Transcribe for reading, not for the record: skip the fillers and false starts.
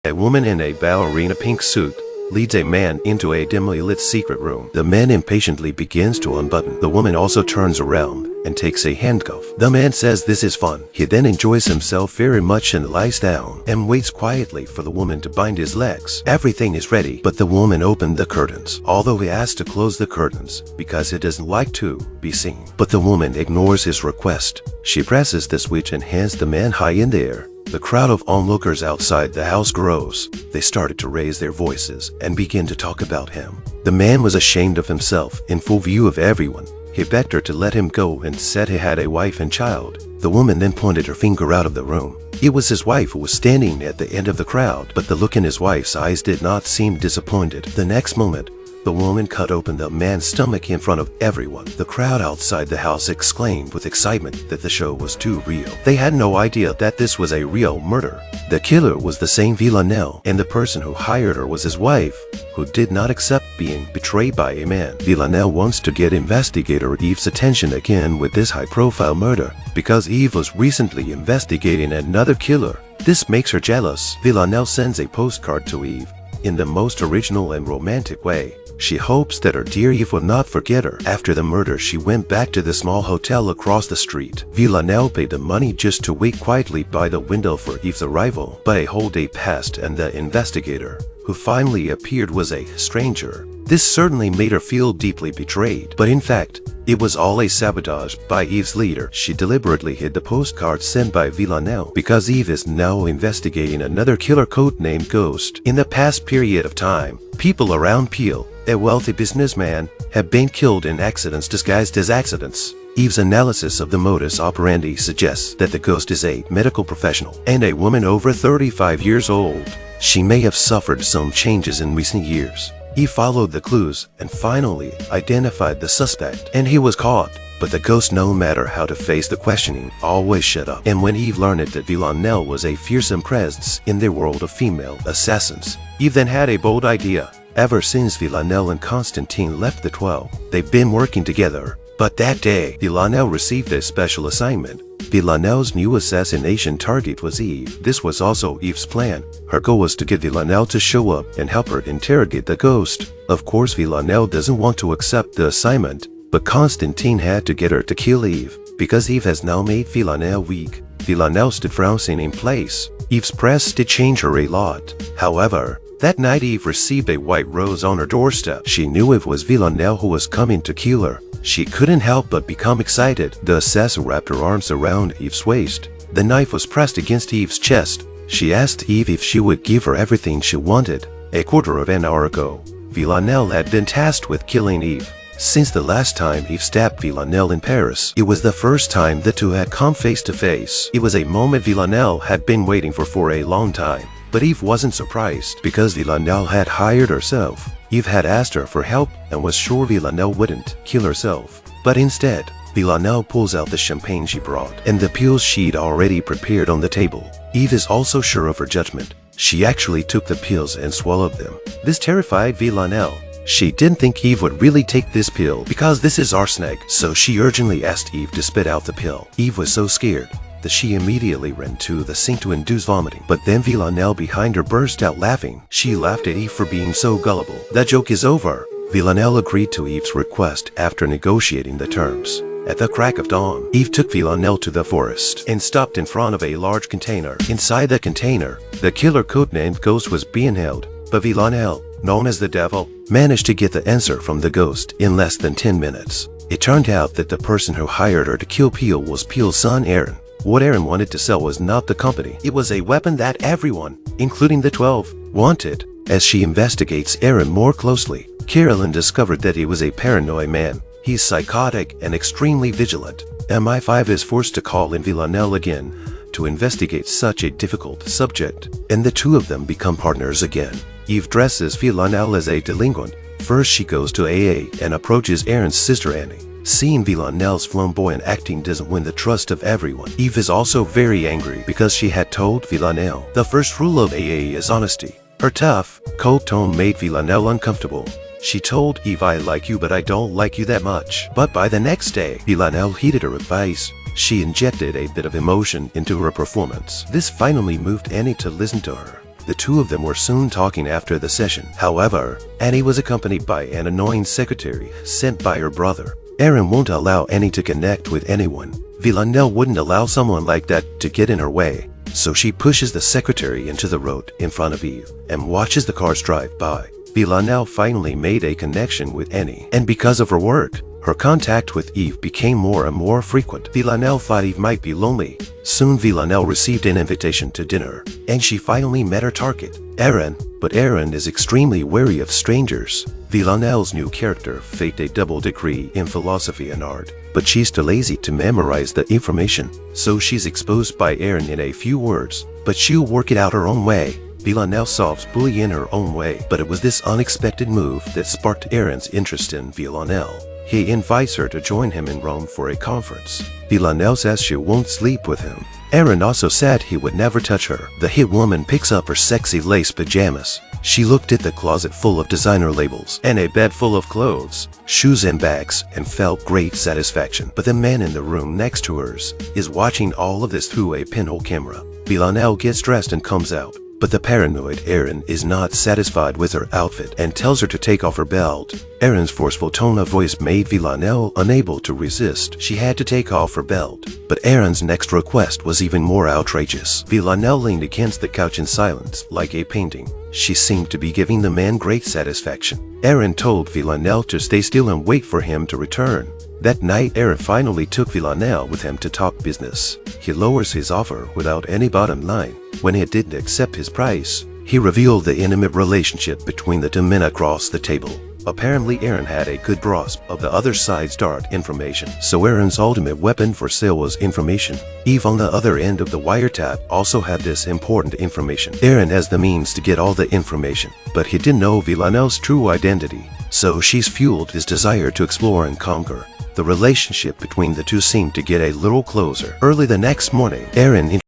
A woman in a ballerina pink suit leads a man into a dimly lit secret room. The man impatiently begins to unbutton. The woman also turns around and takes a handcuff. The man says this is fun. He then enjoys himself very much and lies down and waits quietly for the woman to bind his legs. Everything is ready, but the woman opened the curtains, although he asks to close the curtains because he doesn't like to be seen. But the woman ignores his request. She presses the switch and hands the man high in the air. The crowd of onlookers outside the house grows. They started to raise their voices and begin to talk about him. The man was ashamed of himself in full view of everyone. He begged her to let him go and said he had a wife and child. The woman then pointed her finger out of the room. It was his wife who was standing at the end of the crowd, but the look in his wife's eyes did not seem disappointed. The next moment, the woman cut open the man's stomach in front of everyone. The crowd outside the house exclaimed with excitement that the show was too real. They had no idea that this was a real murder. The killer was the same Villanelle, and the person who hired her was his wife, who did not accept being betrayed by a man. Villanelle wants to get investigator Eve's attention again with this high-profile murder, because Eve was recently investigating another killer. This makes her jealous. Villanelle sends a postcard to Eve in the most original and romantic way. She hopes that her dear Eve will not forget her. After the murder, she went back to the small hotel across the street. Villanelle paid the money just to wait quietly by the window for Eve's arrival. But a whole day passed and the investigator, who finally appeared, was a stranger. This certainly made her feel deeply betrayed, but in fact, it was all a sabotage by Eve's leader. She deliberately hid the postcard sent by Villanelle because Eve is now investigating another killer codenamed Ghost. In the past period of time, people around Peel, a wealthy businessman, have been killed in accidents disguised as accidents. Eve's analysis of the modus operandi suggests that the ghost is a medical professional and a woman over 35 years old. She may have suffered some changes in recent years. He followed the clues and finally identified the suspect, and he was caught. But the ghost, no matter how to face the questioning, always shut up. And when Eve learned that Villanelle was a fearsome presence in the world of female assassins, Eve then had a bold idea. Ever since Villanelle and Constantine left the 12, they've been working together. But that day, Villanelle received a special assignment. Villanelle's new assassination target was Eve. This was also Eve's plan. Her goal was to get Villanelle to show up and help her interrogate the ghost. Of course, Villanelle doesn't want to accept the assignment, but Constantine had to get her to kill Eve, because Eve has now made Villanelle weak. Villanelle stood frozen in place. Eve's press did change her a lot. However, that night Eve received a white rose on her doorstep. She knew it was Villanelle who was coming to kill her. She couldn't help but become excited. The assassin wrapped her arms around Eve's waist. The knife was pressed against Eve's chest. She asked Eve if she would give her everything she wanted. A quarter of an hour ago, Villanelle had been tasked with killing Eve. Since the last time Eve stabbed Villanelle in Paris, it was the first time the two had come face to face. It was a moment Villanelle had been waiting for a long time. But Eve wasn't surprised, because Villanelle had hired herself. Eve had asked her for help and was sure Villanelle wouldn't kill herself. But instead, Villanelle pulls out the champagne she brought and the pills she'd already prepared on the table. Eve is also sure of her judgment. She actually took the pills and swallowed them. This terrified Villanelle. She didn't think Eve would really take this pill because this is arsenic, so she urgently asked Eve to spit out the pill. Eve was so scared that she immediately ran to the sink to induce vomiting. But then Villanelle behind her burst out laughing. She laughed at Eve for being so gullible. That joke is over. Villanelle agreed to Eve's request after negotiating the terms. At the crack of dawn, Eve took Villanelle to the forest and stopped in front of a large container. Inside the container, the killer codenamed Ghost was being held. But Villanelle, known as the Devil, managed to get the answer from the ghost in less than 10 minutes. It turned out that the person who hired her to kill Peel was Peel's son Aaron. What Aaron wanted to sell was not the company. It was a weapon that everyone, including the 12, wanted. As she investigates Aaron more closely, Carolyn discovered that he was a paranoid man. He's psychotic and extremely vigilant. MI5 is forced to call in Villanelle again to investigate such a difficult subject, and the two of them become partners again. Eve dresses Villanelle as a delinquent. First, she goes to AA and approaches Aaron's sister Annie. Seeing Villanelle's flamboyant acting doesn't win the trust of everyone. Eve is also very angry because she had told Villanelle the first rule of AA is honesty. Her tough, cold tone made Villanelle uncomfortable. She told Eve, "I like you, but I don't like you that much." But by the next day, Villanelle heeded her advice. She injected a bit of emotion into her performance. This finally moved Annie to listen to her. The two of them were soon talking after the session. However, Annie was accompanied by an annoying secretary sent by her brother. Aaron won't allow Annie to connect with anyone. Villanelle wouldn't allow someone like that to get in her way, so she pushes the secretary into the road in front of Eve and watches the cars drive by. Villanelle finally made a connection with Annie, and because of her work, her contact with Eve became more and more frequent. Villanelle thought Eve might be lonely. Soon Villanelle received an invitation to dinner, and she finally met her target, Aaron. But Aaron is extremely wary of strangers. Villanelle's new character faked a double degree in philosophy and art, but she's too lazy to memorize the information, so she's exposed by Aaron in a few words, but she'll work it out her own way. Villanelle solves bullying in her own way, but it was this unexpected move that sparked Aaron's interest in Villanelle. He invites her to join him in Rome for a conference. Villanelle says she won't sleep with him. Aaron also said he would never touch her. The hit woman picks up her sexy lace pajamas. She looked at the closet full of designer labels and a bed full of clothes, shoes and bags, and felt great satisfaction. But the man in the room next to hers is watching all of this through a pinhole camera. Villanelle gets dressed and comes out. But the paranoid Aaron is not satisfied with her outfit and tells her to take off her belt. Aaron's forceful tone of voice made Villanelle unable to resist. She had to take off her belt. But Aaron's next request was even more outrageous. Villanelle leaned against the couch in silence, like a painting. She seemed to be giving the man great satisfaction. Aaron told Villanelle to stay still and wait for him to return. That night, Aaron finally took Villanelle with him to talk business. He lowers his offer without any bottom line. When he didn't accept his price, he revealed the intimate relationship between the two men across the table. Apparently, Aaron had a good grasp of the other side's dark information, so Aaron's ultimate weapon for sale was information. Eve on the other end of the wiretap also had this important information. Aaron has the means to get all the information, but he didn't know Villanelle's true identity, so she's fueled his desire to explore and conquer. The relationship between the two seemed to get a little closer. Early the next morning, Aaron